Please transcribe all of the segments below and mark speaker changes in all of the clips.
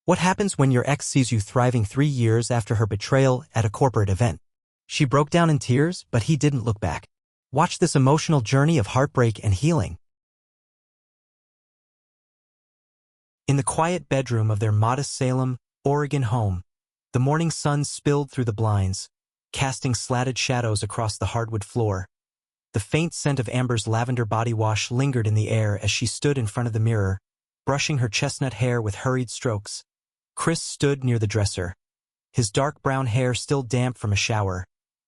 Speaker 1: What happens when your ex sees you thriving 3 years after her betrayal at a corporate event? She broke down in tears, but he didn't look back. Watch this emotional journey of heartbreak and healing. In the quiet bedroom of their modest Salem, Oregon home, the morning sun spilled through the blinds, casting slatted shadows across the hardwood floor. The faint scent of Amber's lavender body wash lingered in the air as she stood in front of the mirror, brushing her chestnut hair with hurried strokes. Chris stood near the dresser, his dark brown hair still damp from a shower,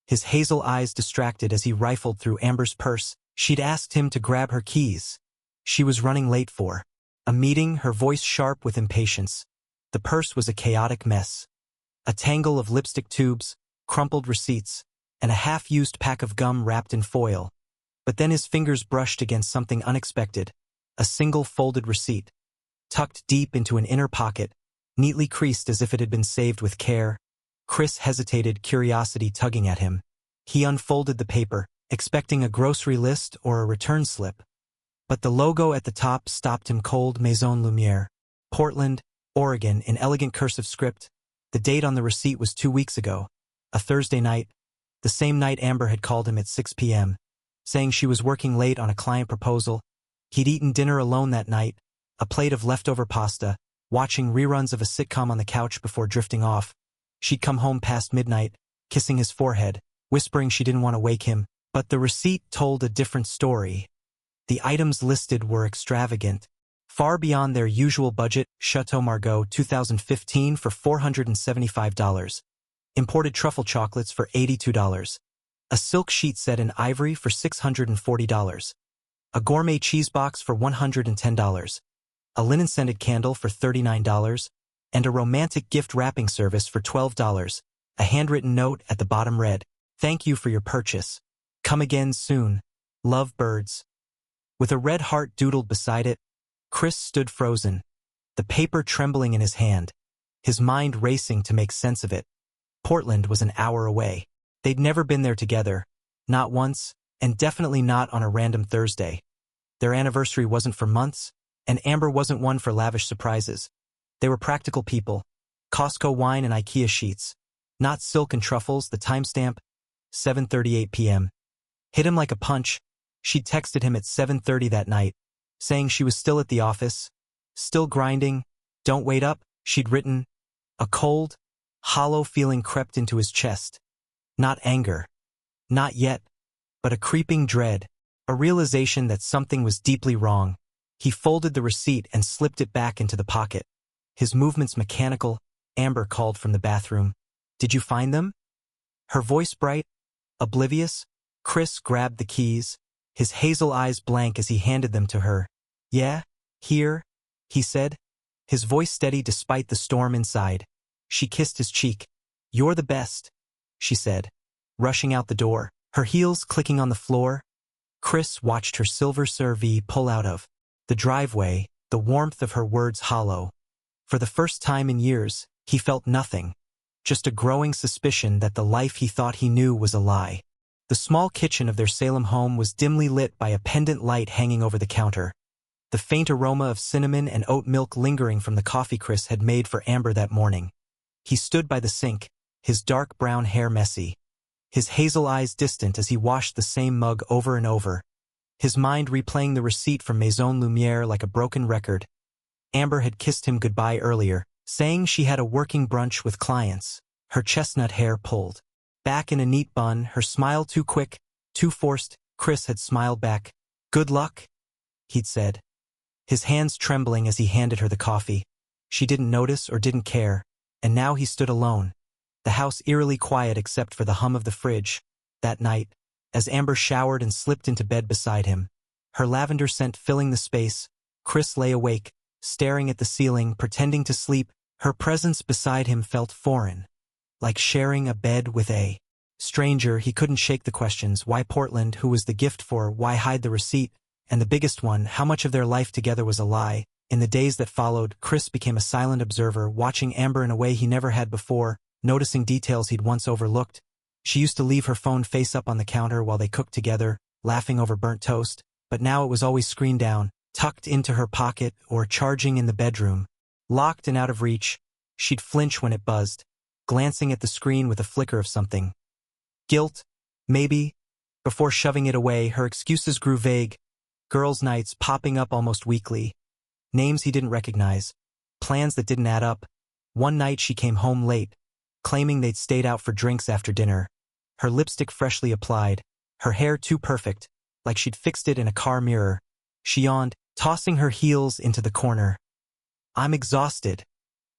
Speaker 1: his hazel eyes distracted as he rifled through Amber's purse. She'd asked him to grab her keys. She was running late for a meeting, her voice sharp with impatience. The purse was a chaotic mess. A tangle of lipstick tubes, crumpled receipts, and a half-used pack of gum wrapped in foil. But then his fingers brushed against something unexpected, a single folded receipt, tucked deep into an inner pocket, neatly creased as if it had been saved with care. Chris hesitated, curiosity tugging at him. He unfolded the paper, expecting a grocery list or a return slip. But the logo at the top stopped him cold. Maison Lumière, Portland, Oregon, in elegant cursive script. The date on the receipt was 2 weeks ago, a Thursday night, the same night Amber had called him at 6 p.m., saying she was working late on a client proposal. He'd eaten dinner alone that night, a plate of leftover pasta, watching reruns of a sitcom on the couch before drifting off. She'd come home past midnight, kissing his forehead, whispering she didn't want to wake him. But the receipt told a different story. The items listed were extravagant, far beyond their usual budget. Chateau Margaux 2015 for $475. Imported truffle chocolates for $82. A silk sheet set in ivory for $640. A gourmet cheese box for $110. A linen-scented candle for $39. And a romantic gift wrapping service for $12. A handwritten note at the bottom read, "Thank you for your purchase. Come again soon. Love, Birds." With a red heart doodled beside it, Chris stood frozen, the paper trembling in his hand, his mind racing to make sense of it. Portland was an hour away. They'd never been there together, not once, and definitely not on a random Thursday. Their anniversary wasn't for months, and Amber wasn't one for lavish surprises. They were practical people. Costco wine and IKEA sheets. Not silk and truffles. The timestamp, 7:38 p.m. Hit him like a punch. She'd texted him at 7:30 that night, saying she was still at the office, still grinding. "Don't wait up," she'd written. A cold, hollow feeling crept into his chest. Not anger. Not yet. But a creeping dread. A realization that something was deeply wrong. He folded the receipt and slipped it back into the pocket. His movements mechanical. Amber called from the bathroom. "Did you find them?" Her voice bright, oblivious. Chris grabbed the keys, his hazel eyes blank as he handed them to her. "Yeah, here," he said, his voice steady despite the storm inside. She kissed his cheek. "You're the best," she said, rushing out the door, her heels clicking on the floor. Chris watched her silver CR-V pull out of the driveway, the warmth of her words hollow. For the first time in years, he felt nothing, just a growing suspicion that the life he thought he knew was a lie. The small kitchen of their Salem home was dimly lit by a pendant light hanging over the counter, the faint aroma of cinnamon and oat milk lingering from the coffee Chris had made for Amber that morning. He stood by the sink, his dark brown hair messy, his hazel eyes distant as he washed the same mug over and over, his mind replaying the receipt from Maison Lumière like a broken record. Amber had kissed him goodbye earlier, saying she had a working brunch with clients, her chestnut hair pulled back in a neat bun, her smile too quick, too forced. Chris had smiled back. "Good luck," he'd said, his hands trembling as he handed her the coffee. She didn't notice or didn't care, and now he stood alone, the house eerily quiet except for the hum of the fridge. That night, as Amber showered and slipped into bed beside him, her lavender scent filling the space, Chris lay awake, staring at the ceiling, pretending to sleep. Her presence beside him felt foreign, like sharing a bed with a stranger. He couldn't shake the questions. Why Portland? Who was the gift for? Why hide the receipt? And the biggest one, how much of their life together was a lie? In the days that followed, Chris became a silent observer, watching Amber in a way he never had before, noticing details he'd once overlooked. She used to leave her phone face up on the counter while they cooked together, laughing over burnt toast, but now it was always screened down, tucked into her pocket or charging in the bedroom, locked and out of reach. She'd flinch when it buzzed, glancing at the screen with a flicker of something. Guilt? Maybe? Before shoving it away, her excuses grew vague. Girls' nights popping up almost weekly. Names he didn't recognize. Plans that didn't add up. One night she came home late, claiming they'd stayed out for drinks after dinner. Her lipstick freshly applied, her hair too perfect, like she'd fixed it in a car mirror. She yawned, tossing her heels into the corner. "I'm exhausted,"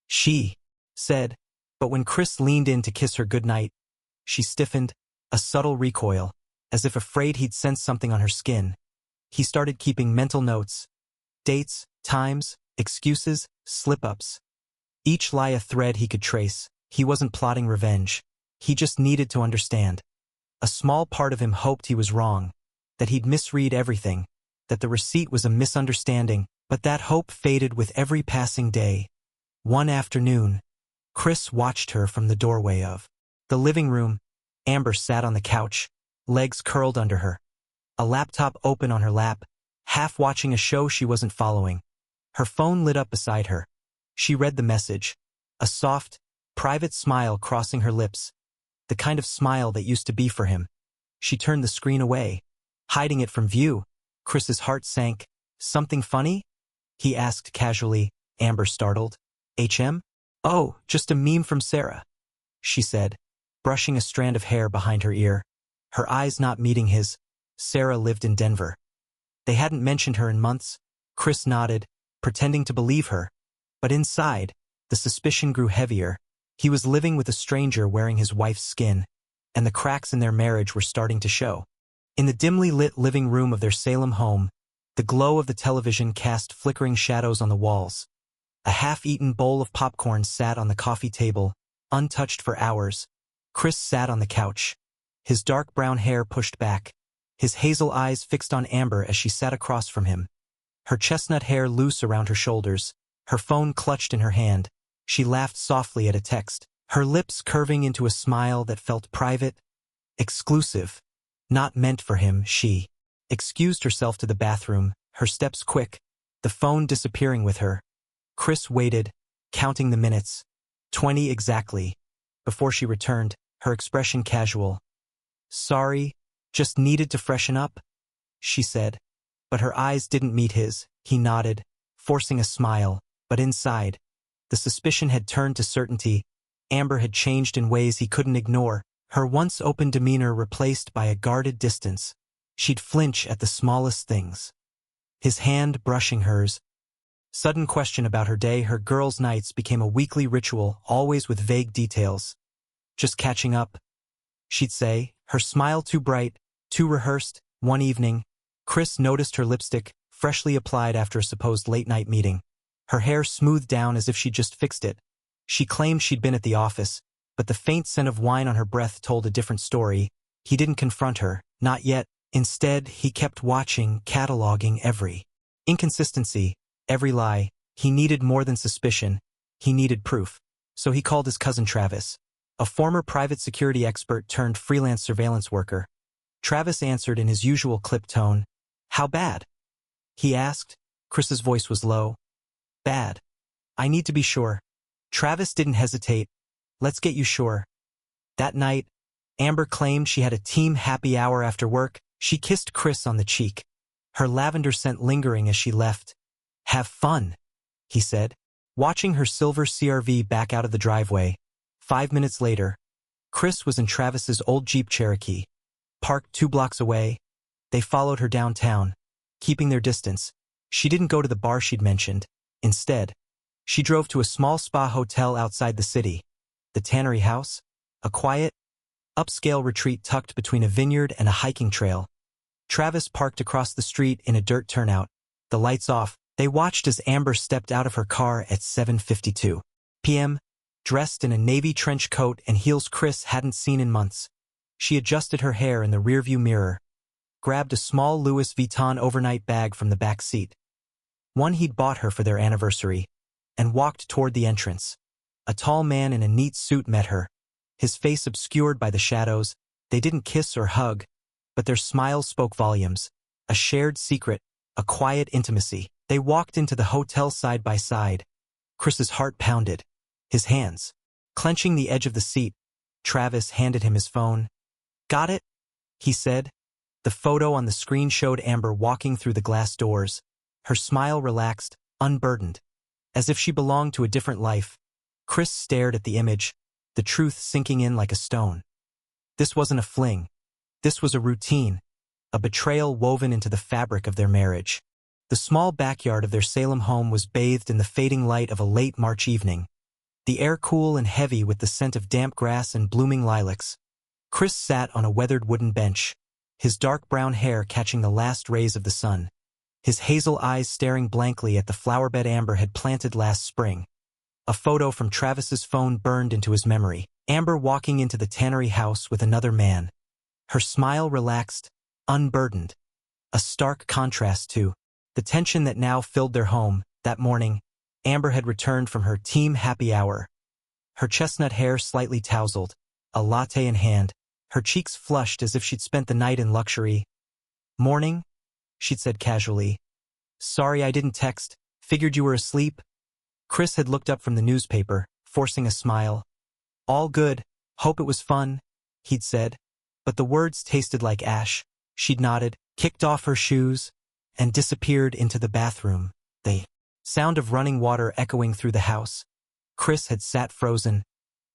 Speaker 1: she said, but when Chris leaned in to kiss her goodnight, she stiffened, a subtle recoil, as if afraid he'd sense something on her skin. He started keeping mental notes. Dates, times, excuses, slip-ups. Each lie a thread he could trace. He wasn't plotting revenge. He just needed to understand. A small part of him hoped he was wrong, that he'd misread everything, that the receipt was a misunderstanding, but that hope faded with every passing day. One afternoon, Chris watched her from the doorway of the living room. Amber sat on the couch, legs curled under her, a laptop open on her lap, half watching a show she wasn't following. Her phone lit up beside her. She read the message, a soft, private smile crossing her lips, the kind of smile that used to be for him. She turned the screen away, hiding it from view. Chris's heart sank. "Something funny?" he asked casually, Amber startled. "HM? Oh, just a meme from Sarah," she said, brushing a strand of hair behind her ear, her eyes not meeting his. Sarah lived in Denver. They hadn't mentioned her in months. Chris nodded, pretending to believe her. But inside, the suspicion grew heavier. He was living with a stranger wearing his wife's skin, and the cracks in their marriage were starting to show. In the dimly lit living room of their Salem home, the glow of the television cast flickering shadows on the walls. A half-eaten bowl of popcorn sat on the coffee table, untouched for hours. Chris sat on the couch, his dark brown hair pushed back, his hazel eyes fixed on Amber as she sat across from him. Her chestnut hair loose around her shoulders, her phone clutched in her hand. She laughed softly at a text, her lips curving into a smile that felt private, exclusive, not meant for him. She excused herself to the bathroom, her steps quick, the phone disappearing with her. Chris waited, counting the minutes. 20 exactly. Before she returned, her expression casual. "Sorry, just needed to freshen up," she said. But her eyes didn't meet his. He nodded, forcing a smile, but inside, the suspicion had turned to certainty. Amber had changed in ways he couldn't ignore, her once open demeanor replaced by a guarded distance. She'd flinch at the smallest things. His hand brushing hers. Sudden question about her day. Her girls' nights became a weekly ritual, always with vague details. "Just catching up," she'd say, her smile too bright, too rehearsed. One evening, Chris noticed her lipstick, freshly applied after a supposed late-night meeting. Her hair smoothed down as if she'd just fixed it. She claimed she'd been at the office, but the faint scent of wine on her breath told a different story. He didn't confront her, not yet. Instead, he kept watching, cataloging every inconsistency, every lie. He needed more than suspicion. He needed proof. So he called his cousin Travis, a former private security expert turned freelance surveillance worker. Travis answered in his usual clipped tone. "How bad?" he asked. Chris's voice was low. "Bad. I need to be sure." Travis didn't hesitate. "Let's get you sure." That night, Amber claimed she had a team happy hour after work. She kissed Chris on the cheek, her lavender scent lingering as she left. "Have fun," he said, watching her silver CR-V back out of the driveway. 5 minutes later, Chris was in Travis's old Jeep Cherokee. Parked 2 blocks away, they followed her downtown, keeping their distance. She didn't go to the bar she'd mentioned. Instead, she drove to a small spa hotel outside the city. The Tannery House, a quiet, upscale retreat tucked between a vineyard and a hiking trail. Travis parked across the street in a dirt turnout, the lights off. They watched as Amber stepped out of her car at 7:52 p.m., dressed in a navy trench coat and heels Chris hadn't seen in months. She adjusted her hair in the rearview mirror, grabbed a small Louis Vuitton overnight bag from the back seat, one he'd bought her for their anniversary, and walked toward the entrance. A tall man in a neat suit met her, his face obscured by the shadows. They didn't kiss or hug, but their smiles spoke volumes. A shared secret, a quiet intimacy. They walked into the hotel side by side. Chris's heart pounded. his hands clenching the edge of the seat. Travis handed him his phone. "Got it?" he said. The photo on the screen showed Amber walking through the glass doors, her smile relaxed, unburdened, as if she belonged to a different life. Chris stared at the image, the truth sinking in like a stone. This wasn't a fling. This was a routine, a betrayal woven into the fabric of their marriage. The small backyard of their Salem home was bathed in the fading light of a late March evening, the air cool and heavy with the scent of damp grass and blooming lilacs. Chris sat on a weathered wooden bench, his dark brown hair catching the last rays of the sun, his hazel eyes staring blankly at the flowerbed Amber had planted last spring. A photo from Travis's phone burned into his memory. Amber walking into the tannery house with another man. Her smile relaxed, unburdened. A stark contrast to the tension that now filled their home. That morning, Amber had returned from her team happy hour. Her chestnut hair slightly tousled, a latte in hand, her cheeks flushed as if she'd spent the night in luxury. "Morning," she'd said casually. "Sorry I didn't text, figured you were asleep." Chris had looked up from the newspaper, forcing a smile. "All good, hope it was fun," he'd said, but the words tasted like ash. She'd nodded, kicked off her shoes, and disappeared into the bathroom. The sound of running water echoing through the house. Chris had sat frozen,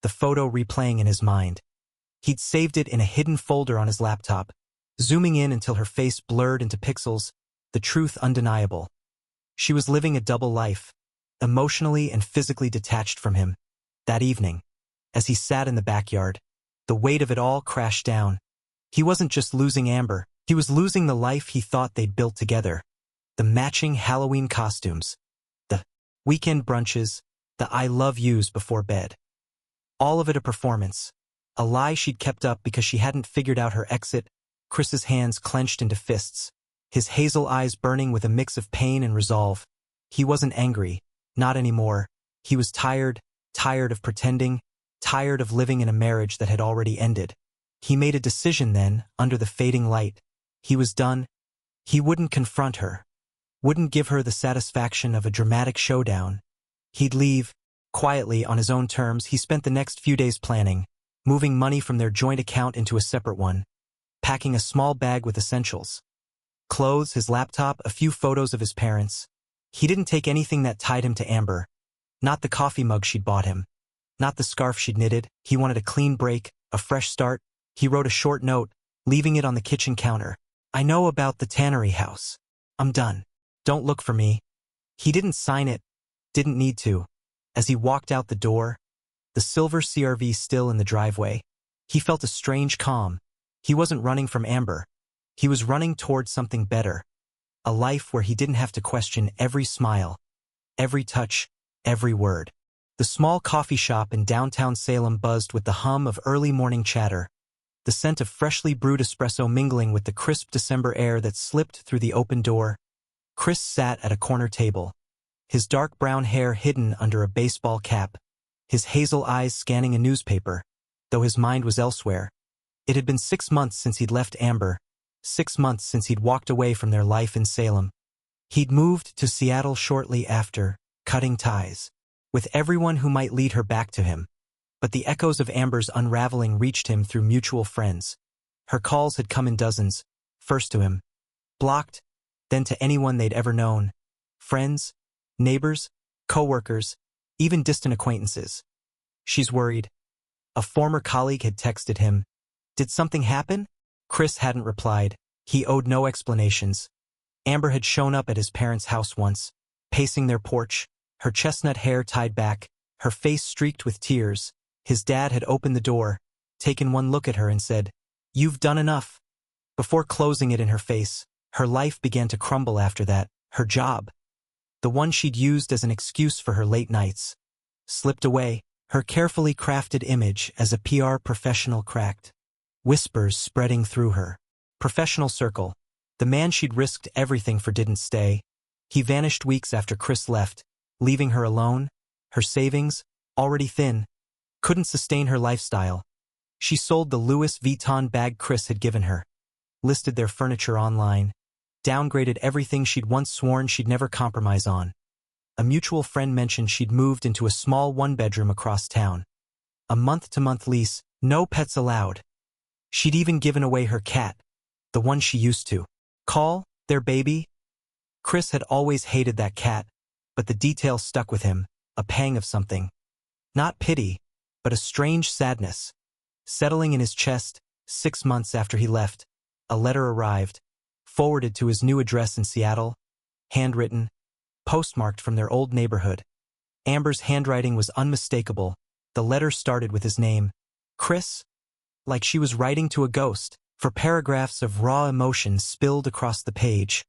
Speaker 1: the photo replaying in his mind. He'd saved it in a hidden folder on his laptop, zooming in until her face blurred into pixels, the truth undeniable. She was living a double life, emotionally and physically detached from him. That evening, as he sat in the backyard, the weight of it all crashed down. He wasn't just losing Amber, he was losing the life he thought they'd built together. The matching Halloween costumes, the weekend brunches, the I love yous before bed. All of it a performance, a lie she'd kept up because she hadn't figured out her exit. Chris's hands clenched into fists, his hazel eyes burning with a mix of pain and resolve. He wasn't angry, not anymore. He was tired of pretending, tired of living in a marriage that had already ended. He made a decision then, under the fading light. He was done. He wouldn't confront her, wouldn't give her the satisfaction of a dramatic showdown. He'd leave, quietly on his own terms. He spent the next few days planning, moving money from their joint account into a separate one, packing a small bag with essentials. Clothes, his laptop, a few photos of his parents. He didn't take anything that tied him to Amber. Not the coffee mug she'd bought him. Not the scarf she'd knitted. He wanted a clean break, a fresh start. He wrote a short note, leaving it on the kitchen counter. "I know about the tannery house. I'm done. Don't look for me." He didn't sign it, didn't need to. As he walked out the door, the silver CRV still in the driveway, he felt a strange calm. He wasn't running from Amber. He was running towards something better. A life where he didn't have to question every smile, every touch, every word. The small coffee shop in downtown Salem buzzed with the hum of early morning chatter, the scent of freshly brewed espresso mingling with the crisp December air that slipped through the open door. Chris sat at a corner table, his dark brown hair hidden under a baseball cap, his hazel eyes scanning a newspaper, though his mind was elsewhere. It had been 6 months since he'd left Amber, 6 months since he'd walked away from their life in Salem. He'd moved to Seattle shortly after, cutting ties with everyone who might lead her back to him. But the echoes of Amber's unraveling reached him through mutual friends. Her calls had come in dozens, first to him, blocked, then to anyone they'd ever known. Friends, neighbors, co-workers, even distant acquaintances. "She's worried." A former colleague had texted him. "Did something happen?" Chris hadn't replied. He owed no explanations. Amber had shown up at his parents' house once, pacing their porch, her chestnut hair tied back, her face streaked with tears. His dad had opened the door, taken one look at her and said, "You've done enough." Before closing it in her face, her life began to crumble after that. Her job, the one she'd used as an excuse for her late nights, slipped away, her carefully crafted image as a PR professional cracked. Whispers spreading through her professional circle. The man she'd risked everything for didn't stay. He vanished weeks after Chris left, leaving her alone. Her savings, already thin, couldn't sustain her lifestyle. She sold the Louis Vuitton bag Chris had given her, listed their furniture online, downgraded everything she'd once sworn she'd never compromise on. A mutual friend mentioned she'd moved into a small one-bedroom across town. A month-to-month lease, no pets allowed. She'd even given away her cat, the one she used to call their baby. Chris had always hated that cat, but the detail stuck with him, a pang of something. Not pity, but a strange sadness. Settling in his chest, 6 months after he left, a letter arrived, forwarded to his new address in Seattle, handwritten, postmarked from their old neighborhood. Amber's handwriting was unmistakable. The letter started with his name, Chris, like she was writing to a ghost. For paragraphs of raw emotion spilled across the page.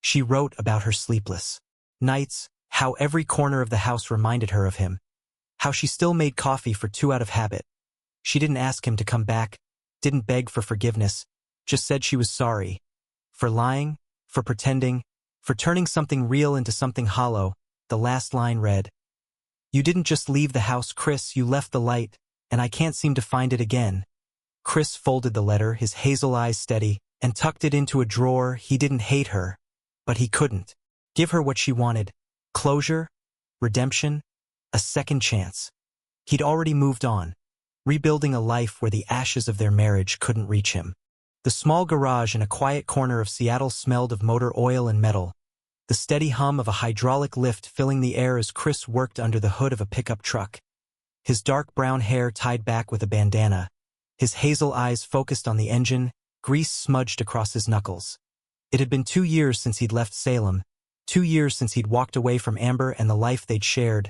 Speaker 1: She wrote about her sleepless nights, how every corner of the house reminded her of him, how she still made coffee for 2 out of habit. She didn't ask him to come back, didn't beg for forgiveness, just said she was sorry. For lying, for pretending, for turning something real into something hollow. The last line read, "You didn't just leave the house, Chris, you left the light, and I can't seem to find it again." Chris folded the letter, his hazel eyes steady, and tucked it into a drawer. He didn't hate her, but he couldn't give her what she wanted. Closure, redemption, a second chance. He'd already moved on, rebuilding a life where the ashes of their marriage couldn't reach him. The small garage in a quiet corner of Seattle smelled of motor oil and metal, the steady hum of a hydraulic lift filling the air as Chris worked under the hood of a pickup truck. His dark brown hair tied back with a bandana, his hazel eyes focused on the engine, grease smudged across his knuckles. It had been 2 years since he'd left Salem, 2 years since he'd walked away from Amber and the life they'd shared.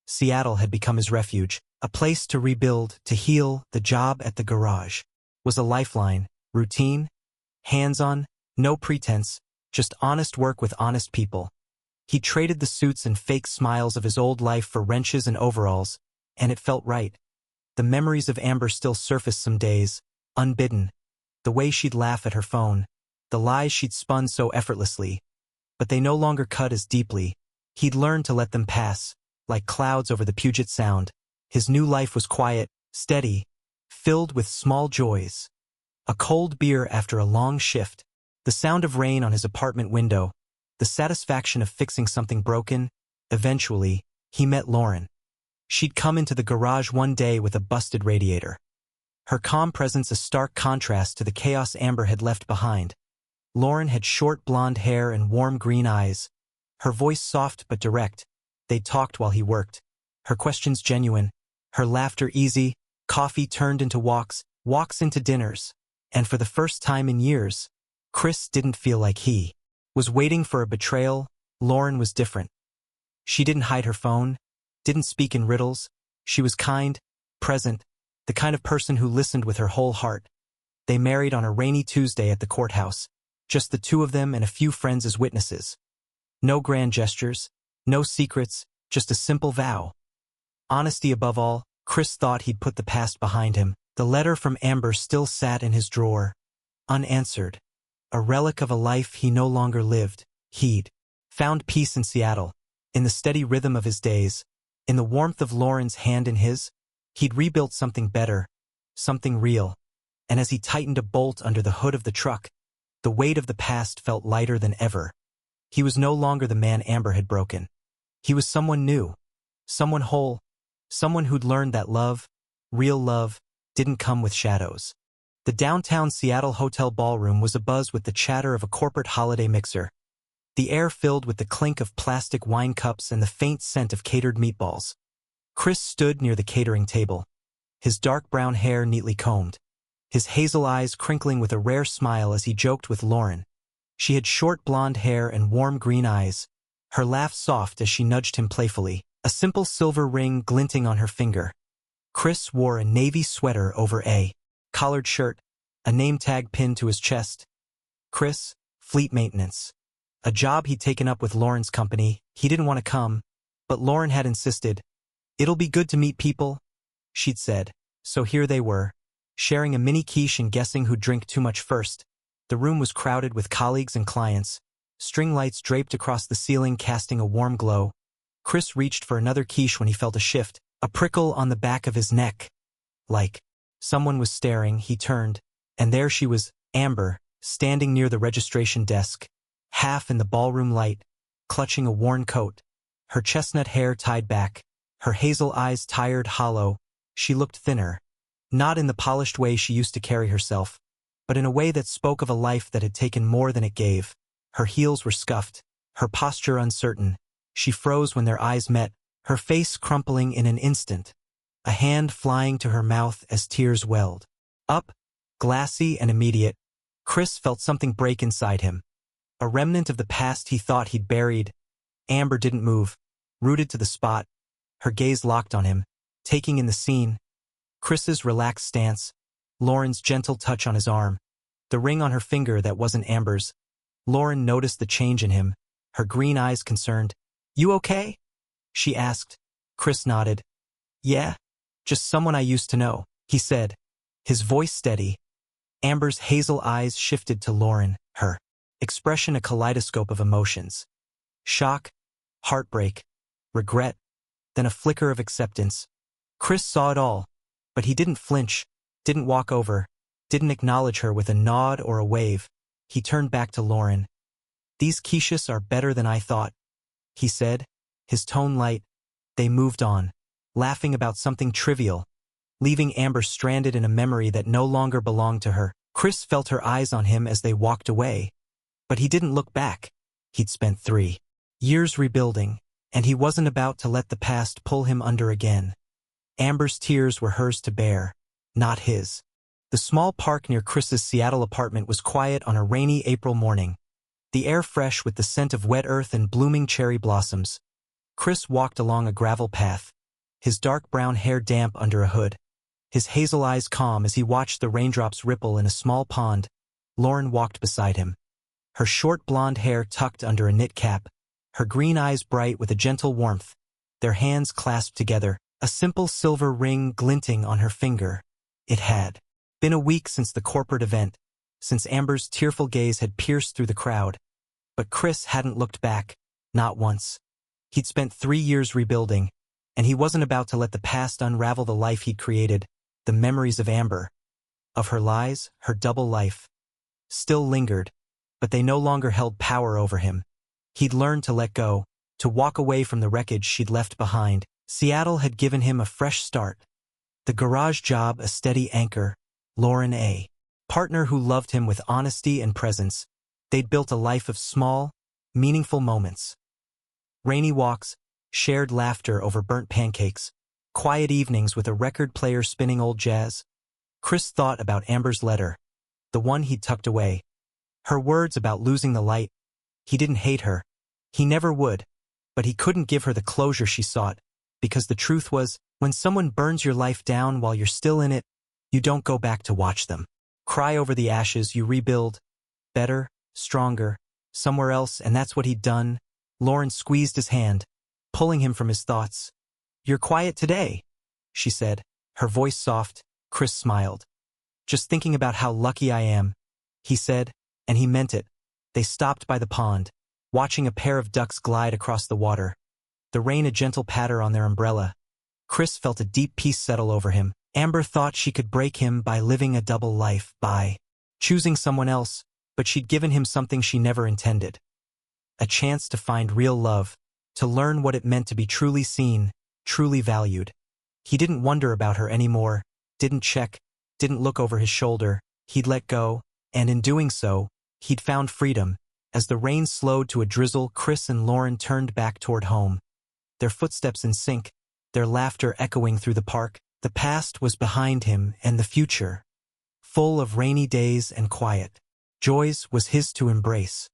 Speaker 1: Seattle had become his refuge, a place to rebuild, to heal. The job at the garage was a lifeline, routine, hands-on, no pretense, just honest work with honest people. He traded the suits and fake smiles of his old life for wrenches and overalls, and it felt right. The memories of Amber still surfaced some days, unbidden. The way she'd laugh at her phone, the lies she'd spun so effortlessly. But they no longer cut as deeply. He'd learned to let them pass, like clouds over the Puget Sound. His new life was quiet, steady, filled with small joys. A cold beer after a long shift, the sound of rain on his apartment window, the satisfaction of fixing something broken. Eventually, he met Lauren. She'd come into the garage one day with a busted radiator. Her calm presence a stark contrast to the chaos Amber had left behind. Lauren had short blonde hair and warm green eyes. Her voice soft but direct. They talked while he worked. Her questions genuine. Her laughter easy. Coffee turned into walks, walks into dinners. And for the first time in years, Chris didn't feel like he was waiting for a betrayal. Lauren was different. She didn't hide her phone, didn't speak in riddles. She was kind, present, the kind of person who listened with her whole heart. They married on a rainy Tuesday at the courthouse, just the 2 of them and a few friends as witnesses. No grand gestures, no secrets, just a simple vow. Honesty above all. Chris thought he'd put the past behind him. The letter from Amber still sat in his drawer, unanswered, a relic of a life he no longer lived. He'd found peace in Seattle, in the steady rhythm of his days, in the warmth of Lauren's hand in his. He'd rebuilt something better, something real. And as he tightened a bolt under the hood of the truck, the weight of the past felt lighter than ever. He was no longer the man Amber had broken. He was someone new, someone whole, someone who'd learned that love, real love, didn't come with shadows. The downtown Seattle hotel ballroom was abuzz with the chatter of a corporate holiday mixer, the air filled with the clink of plastic wine cups and the faint scent of catered meatballs. Chris stood near the catering table, his dark brown hair neatly combed, his hazel eyes crinkling with a rare smile as he joked with Lauren. She had short blonde hair and warm green eyes, her laugh soft as she nudged him playfully, a simple silver ring glinting on her finger. Chris wore a navy sweater over a collared shirt, a name tag pinned to his chest. Chris, fleet maintenance. A job he'd taken up with Lauren's company. He didn't want to come, but Lauren had insisted. "It'll be good to meet people," she'd said. So here they were, sharing a mini quiche and guessing who'd drink too much first. The room was crowded with colleagues and clients, string lights draped across the ceiling casting a warm glow. Chris reached for another quiche when he felt a shift, a prickle on the back of his neck. Like someone was staring. He turned, and there she was, Amber, standing near the registration desk, half in the ballroom light, clutching a worn coat. her chestnut hair tied back, her hazel eyes tired, hollow. She looked thinner, not in the polished way she used to carry herself, but in a way that spoke of a life that had taken more than it gave. Her heels were scuffed, her posture uncertain. She froze when their eyes met, her face crumpling in an instant, a hand flying to her mouth as tears welled up, glassy and immediate. Chris felt something break inside him, a remnant of the past he thought he'd buried. Amber didn't move, rooted to the spot, her gaze locked on him, taking in the scene. Chris's relaxed stance, Lauren's gentle touch on his arm, the ring on her finger that wasn't Amber's. Lauren noticed the change in him, her green eyes concerned. "You okay?" she asked. Chris nodded. "Yeah, just someone I used to know," he said, his voice steady. Amber's hazel eyes shifted to Lauren, her expression a kaleidoscope of emotions. Shock, heartbreak, regret, then a flicker of acceptance. Chris saw it all, but he didn't flinch, didn't walk over, didn't acknowledge her with a nod or a wave. He turned back to Lauren. "These quiches are better than I thought," he said, his tone light. They moved on, laughing about something trivial, leaving Amber stranded in a memory that no longer belonged to her. Chris felt her eyes on him as they walked away, but he didn't look back. He'd spent 3 years rebuilding, and he wasn't about to let the past pull him under again. Amber's tears were hers to bear, not his. The small park near Chris's Seattle apartment was quiet on a rainy April morning, the air fresh with the scent of wet earth and blooming cherry blossoms. Chris walked along a gravel path, his dark brown hair damp under a hood, his hazel eyes calm as he watched the raindrops ripple in a small pond. Lauren walked beside him, her short blonde hair tucked under a knit cap, her green eyes bright with a gentle warmth, their hands clasped together, a simple silver ring glinting on her finger. It had been a week since the corporate event, since Amber's tearful gaze had pierced through the crowd. But Chris hadn't looked back, not once. He'd spent 3 years rebuilding, and he wasn't about to let the past unravel the life he'd created. The memories of Amber, of her lies, her double life, still lingered, but they no longer held power over him. He'd learned to let go, to walk away from the wreckage she'd left behind. Seattle had given him a fresh start. The garage job a steady anchor, Lauren a partner who loved him with honesty and presence. They'd built a life of small, meaningful moments. Rainy walks, shared laughter over burnt pancakes, quiet evenings with a record player spinning old jazz. Chris thought about Amber's letter, the one he'd tucked away. Her words about losing the light. He didn't hate her. He never would. But he couldn't give her the closure she sought, because the truth was, when someone burns your life down while you're still in it, you don't go back to watch them cry over the ashes. You rebuild, better, stronger, somewhere else, and that's what he'd done. Lauren squeezed his hand, pulling him from his thoughts. "You're quiet today," she said, her voice soft. Chris smiled. "Just thinking about how lucky I am," he said, and he meant it. They stopped by the pond, watching a pair of ducks glide across the water, the rain a gentle patter on their umbrella. Chris felt a deep peace settle over him. Amber thought she could break him by living a double life, by choosing someone else, but she'd given him something she never intended. A chance to find real love, to learn what it meant to be truly seen, truly valued. He didn't wonder about her anymore, didn't check, didn't look over his shoulder. He'd let go, and in doing so, he'd found freedom. As the rain slowed to a drizzle, Chris and Lauren turned back toward home, their footsteps in sync, their laughter echoing through the park. The past was behind him, and the future, full of rainy days and quiet joys, was his to embrace.